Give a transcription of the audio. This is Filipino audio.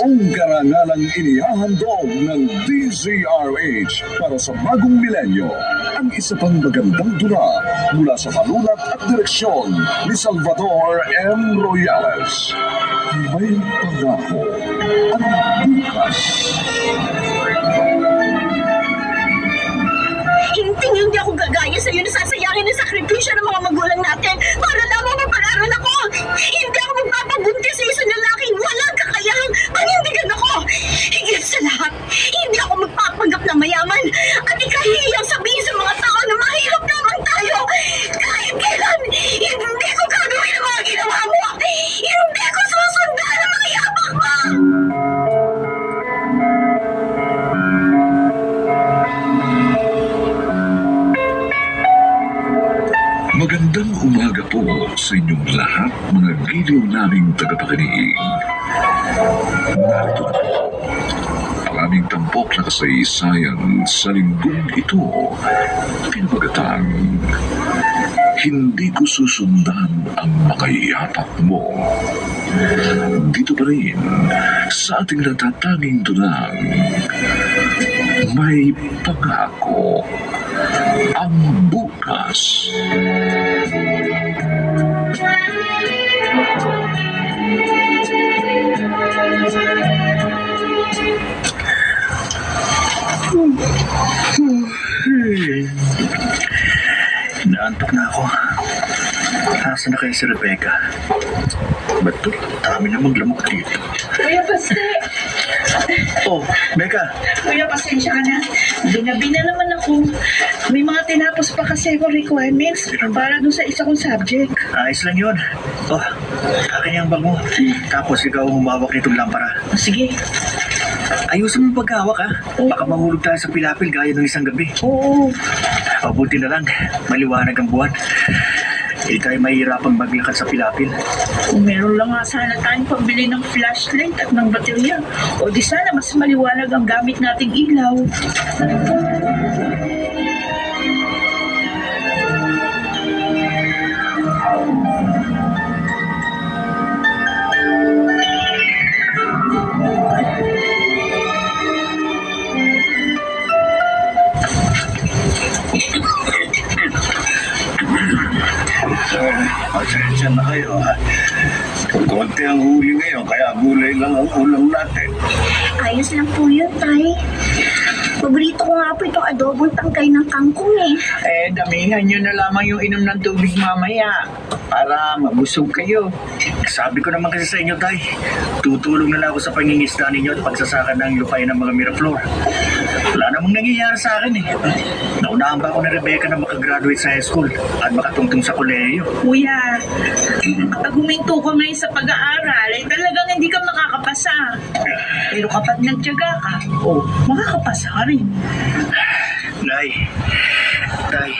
Isang karangalang inihahandog ng DZRH para sa bagong milenyo. Ang isa pang magandang dula mula sa panulat at direksyon ni Salvador M. Royales. May pangako ang bukas. Hindi ako gagaya sa'yo na sasayangin ang sakripisyo ng mga magulang natin para lamang mapag-aral ako. Hindi ako magpapabuntis sa isang lalaking walang kakayahang panindigan ako. Higit sa lahat, hindi ako magpapanggap na mayaman at ikahiyang sabihin sa mga tao na mahirap lamang tayo. Kahit kailan, hindi ko gagawin ang mga ginawa mo. Hindi ko susundan ang mga yapak mo. Magandang umaga po sa inyong lahat, mga giliw naming tagapakinig. Narito na po ang aming tampok na kasaysayan sa linggong ito, pinabagatang Hindi Ko Susundan Ang Makayapak Mo. Dito pa rin sa ating natatanging dunang May Pangako ang Bukas. Naantok na ako. Nasaan na kayo si Rebecca? Ba't to? Dami namang lamok dito. Kuya Baste, Oh, Becca! Kuya, pasensya ka na. Binabi na naman ako. May mga tinapos pa kasi ako requirements para dun sa isa kong subject. Ayos lang yun. Oh, akin yung bag mo. Tapos ikaw ang humawak nitong lampara. Sige. Ayusin mo pagkawak ha. Baka mahulog tayo sa pilapil gaya ng isang gabi. Oo. Mabuti na lang, maliwanag ang buwan. Hindi tayo mahihirapang maglakad sa pilapil. Kung meron lang nga sana tayong pambili ng flashlight at ng baterya. O di sana mas maliwanag ang gamit nating ilaw. Pasensya na kayo ha. Konti ang huli ngayon, kaya gulay lang ang ulam natin. Ayos lang po yun, Tay. Paborito ko nga po itong adobong tangkay ng kangkong eh. Damihan nyo na lamang yung inom ng tubig mamaya para mabusog kayo. Sabi ko naman kasi sa inyo, Tay, tutulong na lang ako sa pangingisda ninyo at pagsasaka ng lupay ng mga Miraflor. Wala namang nangyayari sa akin eh. Naunahan pa ako ni Rebecca na makagraduate sa high school at makatungtong sa kolehiyo. Kuya, kapag huminto ka ngayon sa pag-aaral, talagang hindi ka makakapasa. Pero kapag nagtiyaga ka, makakapasa ka rin. Nay, Tay,